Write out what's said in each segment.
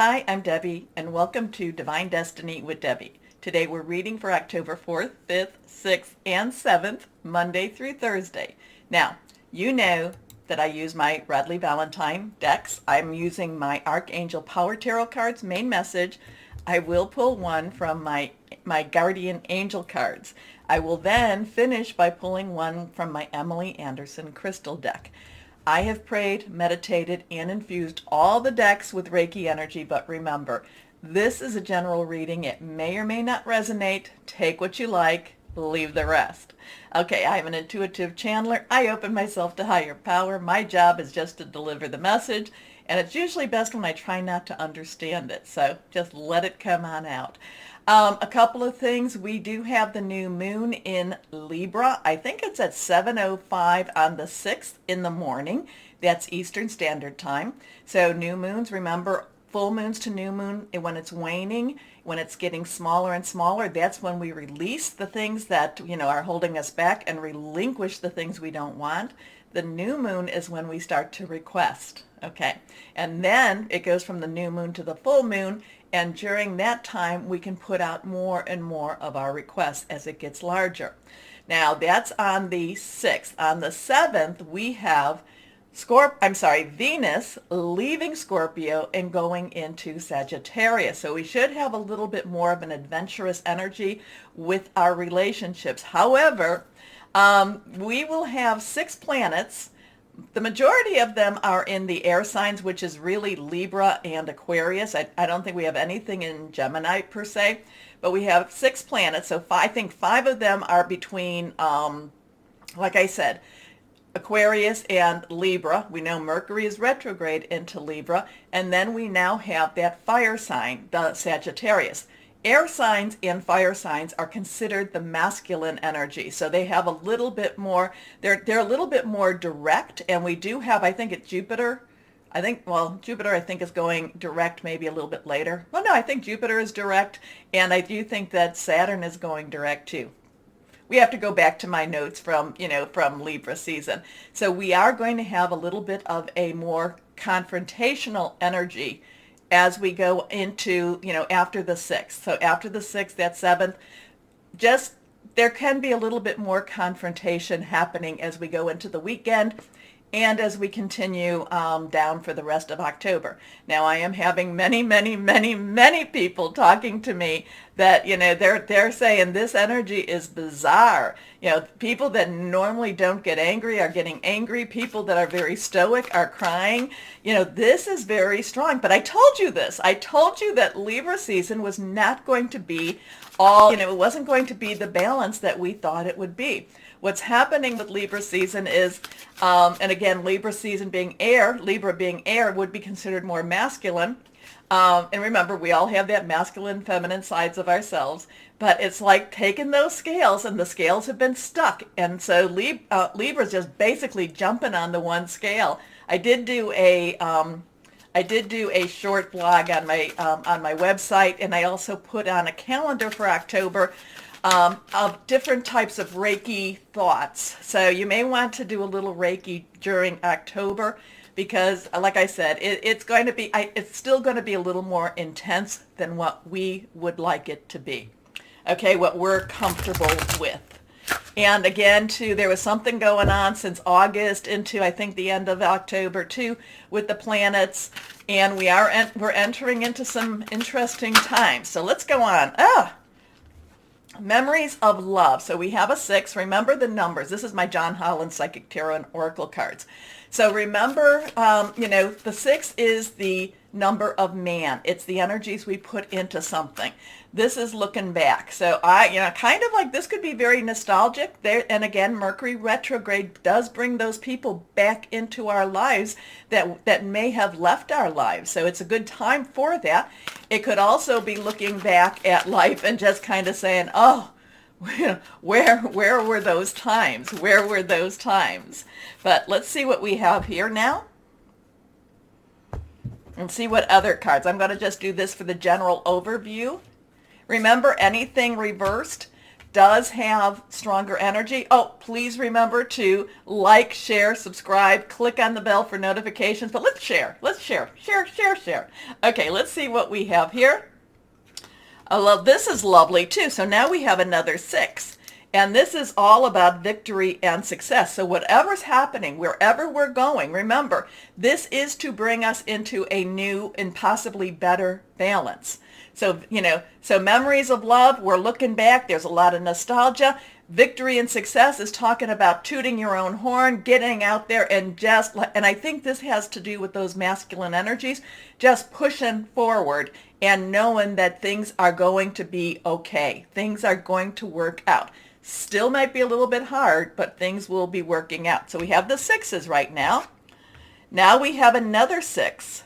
Hi, I'm Debbie, and welcome to Divine Destiny with Debbie. Today we're reading for October 4th, 5th, 6th, and 7th, Monday through Thursday. Now, you know that I use my Radley Valentine decks. I'm using my Archangel Power Tarot cards, main message. I will pull one from my Guardian Angel cards. I will then finish by pulling one from my Emily Anderson Crystal deck. I have prayed, meditated, and infused all the decks with Reiki energy, but remember, this is a general reading. It may or may not resonate. Take what you like, leave the rest. Okay, I'm an intuitive channeler. I open myself to higher power. My job is just to deliver the message, and it's usually best when I try not to understand it, so just let it come on out. A couple of things. We do have the new moon in Libra. I think it's at 7:05 on the 6th in the morning. That's Eastern Standard Time. So new moons, remember, full moons to new moon, when it's waning, when it's getting smaller and smaller, that's when we release the things that, are holding us back and relinquish the things we don't want. The new moon is when we start to request. Okay. And then it goes from the new moon to the full moon. And during that time, we can put out more and more of our requests as it gets larger. Now, that's on the 6th. On the 7th, we have Venus leaving Scorpio and going into Sagittarius. So we should have a little bit more of an adventurous energy with our relationships. However, we will have 6 planets. The majority of them are in the air signs, which is really Libra and Aquarius. I don't think we have anything in Gemini per se, but we have 6 planets. So I think 5 of them are between, like I said, Aquarius and Libra. We know Mercury is retrograde into Libra, and then we now have that fire sign, the Sagittarius. Air signs and fire signs are considered the masculine energy, so they have a little bit more, they're a little bit more direct, and we do have, I think it's Jupiter. Jupiter I think is going direct maybe a little bit later. Well, no, I think Jupiter is direct, and I do think that Saturn is going direct too. We have to go back to my notes from Libra season. So we are going to have a little bit of a more confrontational energy as we go into, after the 6th. So after the 6th, that 7th, just there can be a little bit more confrontation happening as we go into the weekend and as we continue down for the rest of October. Now, I am having many, many, many, many people talking to me that, they're saying this energy is bizarre. People that normally don't get angry are getting angry. People that are very stoic are crying. This is very strong. But I told you this. I told you that Libra season was not going to be all, it wasn't going to be the balance that we thought it would be. What's happening with Libra season is, and again, Libra season being air, Libra being air would be considered more masculine. And remember, we all have that masculine, feminine sides of ourselves, but it's like taking those scales and the scales have been stuck. And so Libra's just basically jumping on the one scale. I did do a short blog on my website, and I also put on a calendar for October of different types of Reiki thoughts. So you may want to do a little Reiki during October because, like I said, it's still going to be a little more intense than what we would like it to be. Okay, what we're comfortable with. And again, too, there was something going on since August into, I think, the end of October, too, with the planets. And we're entering into some interesting times. So let's go on. Memories of love. So we have a 6. Remember the numbers. This is my John Holland Psychic Tarot and Oracle cards. So remember, the 6 is the number of man. It's the energies we put into something. This is looking back. So kind of like this could be very nostalgic. There, and again, Mercury retrograde does bring those people back into our lives that may have left our lives. So it's a good time for that. It could also be looking back at life and just kind of saying, oh, where were those times? Where were those times? But let's see what we have here now. And see what other cards. I'm going to just do this for the general overview. Remember, anything reversed, does have stronger energy. Oh, please remember to like, share, subscribe, click on the bell for notifications. But let's share. Let's share. Share, share, share. Okay, let's see what we have here. Oh, this is lovely too. So now we have another 6. And this is all about victory and success. So whatever's happening, wherever we're going, remember, this is to bring us into a new and possibly better balance. So, so memories of love, we're looking back. There's a lot of nostalgia. Victory and success is talking about tooting your own horn, getting out there and and I think this has to do with those masculine energies, just pushing forward and knowing that things are going to be okay. Things are going to work out. Still might be a little bit hard, but things will be working out. So we have the 6s right now. Now we have another 6.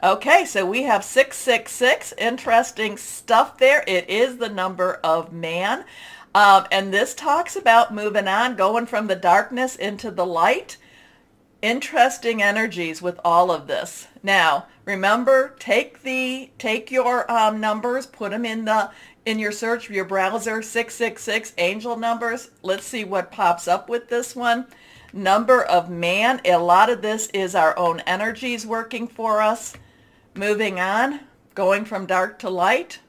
Okay, so we have 666. Interesting stuff there. It is the number of man. And this talks about moving on, going from the darkness into the light. Interesting energies with all of this. Now, remember, take your numbers, put them in your search, your browser, 666 angel numbers. Let's see what pops up with this one. Number of man. A lot of this is our own energies working for us. Moving on, going from dark to light.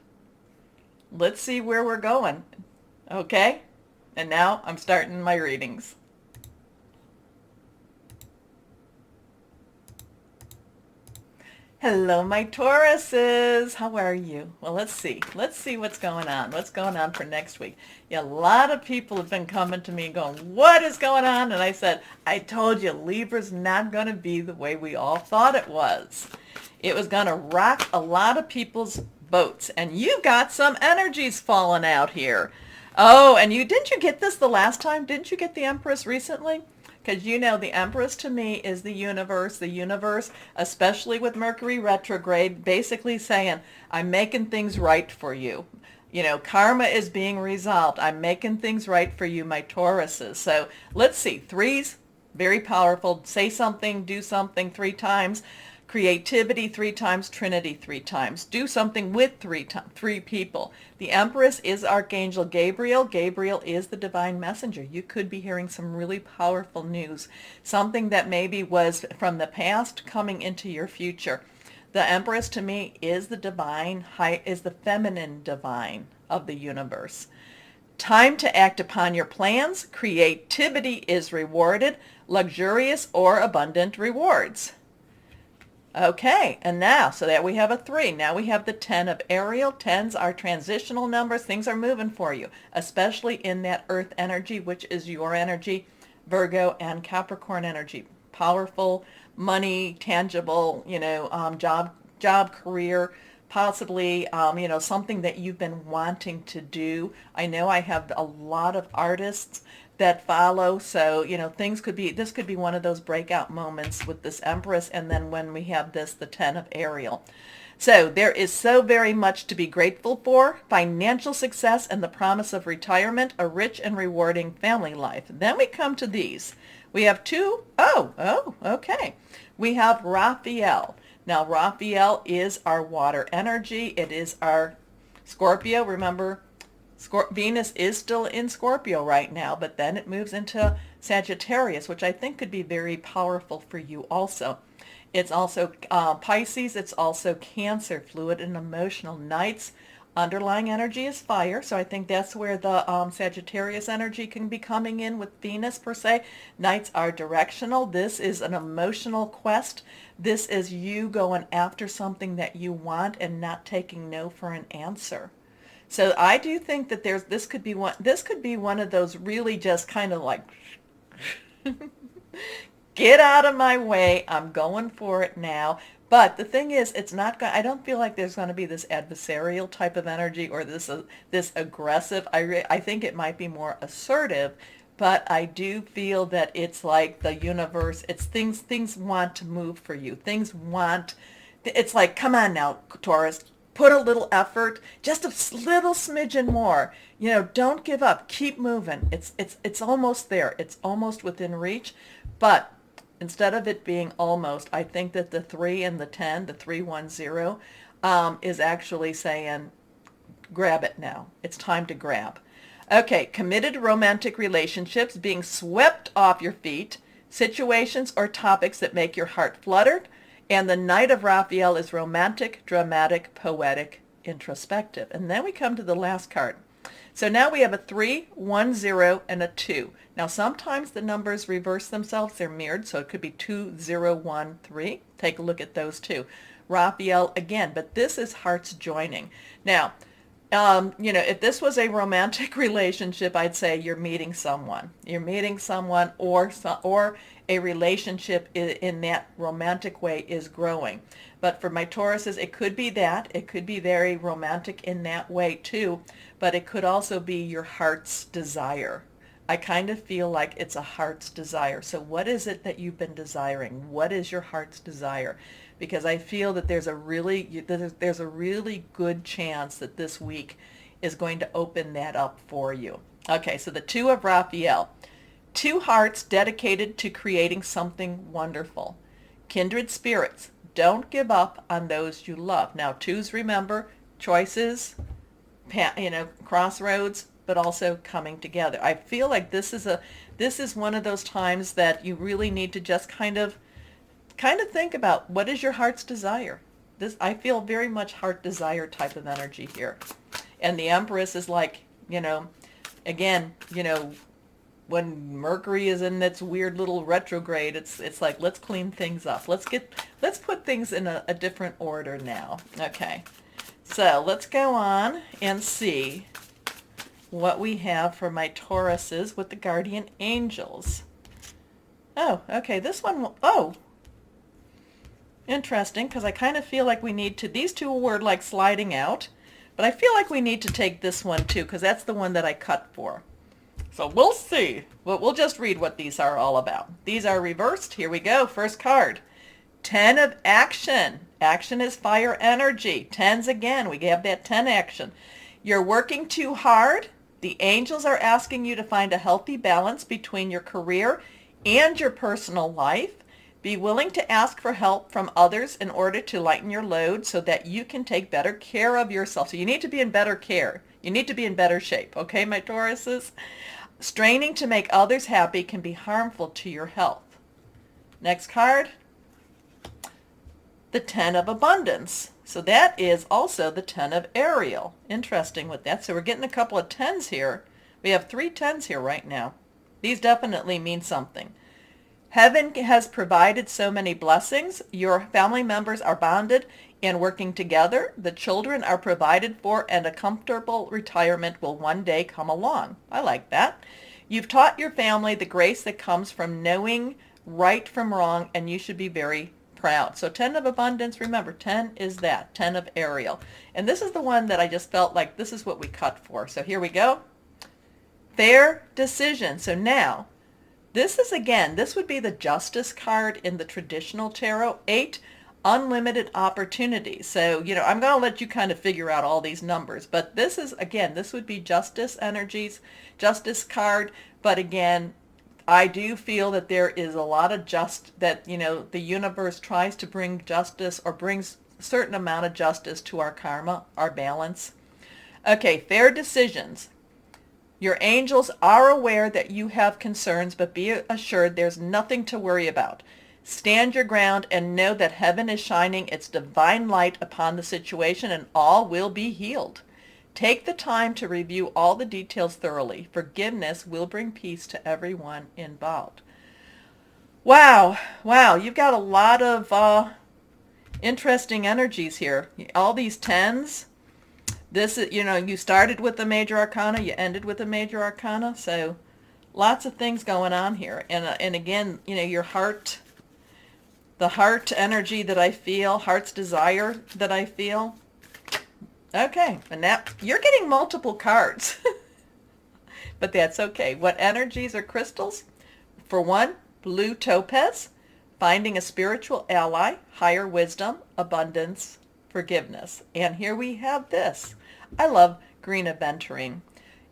Let's see where we're going. Okay? And now I'm starting my readings. Hello, my Tauruses. How are you? Well, let's see. Let's see what's going on. What's going on for next week? Yeah, a lot of people have been coming to me going, what is going on? And I said, I told you, Libra's not going to be the way we all thought it was. It was going to rock a lot of people's boats. And you got some energies falling out here. Oh, and didn't you get this the last time? Didn't you get the Empress recently? Because the Empress to me is the universe, especially with Mercury retrograde, basically saying, I'm making things right for you. Karma is being resolved. I'm making things right for you, my Tauruses. So let's see. 3s, very powerful. Say something, do something 3 times. Creativity 3 times, Trinity 3 times. Do something with 3 people. The Empress is Archangel Gabriel. Gabriel is the divine messenger. You could be hearing some really powerful news. Something that maybe was from the past coming into your future. The Empress to me is the is the feminine divine of the universe. Time to act upon your plans. Creativity is rewarded. Luxurious or abundant rewards. Okay, and now, so that we have a 3. Now we have the 10 of Ariel. 10s are transitional numbers. Things are moving for you, especially in that earth energy, which is your energy, Virgo and Capricorn energy. Powerful, money, tangible, job, career, possibly, something that you've been wanting to do. I know I have a lot of artists that follow, so this could be one of those breakout moments with this Empress, and then when we have the 10 of Ariel. So there is so very much to be grateful for: financial success and the promise of retirement, a rich and rewarding family life. Then we come to these. We have 2. Okay. We have Raphael. Now Raphael is our water energy. It is our Scorpio. Remember, Venus is still in Scorpio right now, but then it moves into Sagittarius, which I think could be very powerful for you also. It's also Pisces. It's also Cancer, fluid and emotional. Knights, underlying energy is fire, so I think that's where the Sagittarius energy can be coming in with Venus per se. Knights are directional. This is an emotional quest. This is you going after something that you want and not taking no for an answer. So I do think that this could be one of those really just kind of like get out of my way, I'm going for it now. But the thing is, I don't feel like there's going to be this adversarial type of energy or this aggressive. I think it might be more assertive, but I do feel that it's like the universe, it's things want to move for you. It's like, come on now, Taurus, put a little effort, just a little smidgen more. Don't give up. Keep moving. It's almost there. It's almost within reach. But instead of it being almost, I think that the 3 and the 10, the 310, is actually saying, grab it now. It's time to grab. Okay, committed romantic relationships, being swept off your feet, situations or topics that make your heart flutter. And the Knight of Raphael is romantic, dramatic, poetic, introspective. And then we come to the last card. So now we have a 3, 1, 0, and a 2. Now sometimes the numbers reverse themselves. They're mirrored, so it could be 2, 0, 1, 3. Take a look at those two. Raphael again, but this is hearts joining. Now, if this was a romantic relationship, I'd say you're meeting someone. You're meeting someone, or a relationship in that romantic way is growing. But for my Tauruses, it could be that. It could be very romantic in that way too, but it could also be your heart's desire. I kind of feel like it's a heart's desire. So what is it that you've been desiring? What is your heart's desire? Because I feel that there's a really good chance that this week is going to open that up for you. Okay, so the 2 of Raphael. 2 hearts dedicated to creating something wonderful. Kindred spirits. Don't give up on those you love. Now, 2s, remember, choices, crossroads, but also coming together. I feel like this is one of those times that you really need to just kind of think about, what is your heart's desire? I feel very much heart desire type of energy here. And the Empress is like, again, when Mercury is in its weird little retrograde, it's like, let's clean things up. Let's put things in a different order now. Okay. So let's go on and see what we have for my Tauruses with the guardian angels. Oh, okay. This one, interesting, because I kind of feel like we need to, these two were like sliding out, but I feel like we need to take this one too, because that's the one that I cut for. So we'll see. Well, we'll just read what these are all about. These are reversed. Here we go. First card. 10 of action. Action is fire energy. 10s again. We have that 10 action. You're working too hard. The angels are asking you to find a healthy balance between your career and your personal life. Be willing to ask for help from others in order to lighten your load so that you can take better care of yourself. So you need to be in better care. You need to be in better shape. Okay, my Tauruses? Straining to make others happy can be harmful to your health. Next card. The 10 of abundance. So that is also the 10 of Ariel. Interesting with that. So we're getting a couple of 10s here. We have 3 10s here right now. These definitely mean something. Heaven has provided so many blessings. Your family members are bonded and working together. The children are provided for, and a comfortable retirement will one day come along. I like that. You've taught your family the grace that comes from knowing right from wrong, and you should be very proud. So 10 of abundance, remember, 10 is that, 10 of Ariel. And this is the one that I just felt like this is what we cut for. So here we go. Fair decision. So now, this is, again, this would be the Justice card in the traditional tarot. 8, unlimited opportunities. So, I'm going to let you kind of figure out all these numbers. But this is, again, this would be Justice energies, Justice card. But again, I do feel that there is a lot of the universe tries to bring justice, or brings a certain amount of justice to our karma, our balance. Okay, fair decisions. Your angels are aware that you have concerns, but be assured there's nothing to worry about. Stand your ground and know that heaven is shining its divine light upon the situation, and all will be healed. Take the time to review all the details thoroughly. Forgiveness will bring peace to everyone involved. Wow, you've got a lot of interesting energies here. All these 10s. This is, you started with the major arcana, you ended with the major arcana, so lots of things going on here. And again, your heart, the heart energy that I feel, heart's desire that I feel. Okay, and now you're getting multiple cards, but that's okay. What energies are crystals? For one, blue topaz, finding a spiritual ally, higher wisdom, abundance, forgiveness. And here we have this. I love green aventurine.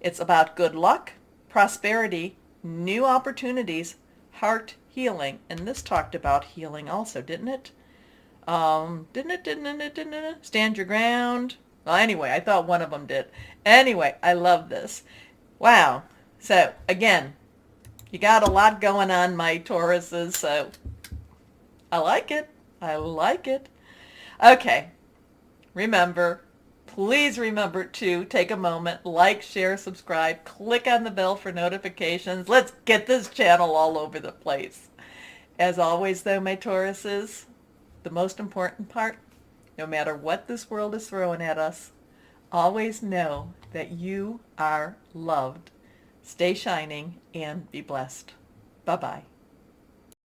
It's about good luck, prosperity, new opportunities, heart healing. And this talked about healing also, didn't it? Didn't it? Stand your ground. Well, anyway, I thought one of them did. Anyway, I love this. Wow. So again, you got a lot going on, my Tauruses, so I like it. I like it. Okay. Remember, please remember to take a moment, like, share, subscribe, click on the bell for notifications. Let's get this channel all over the place. As always, though, my Tauruses, the most important part, no matter what this world is throwing at us, always know that you are loved. Stay shining and be blessed. Bye-bye.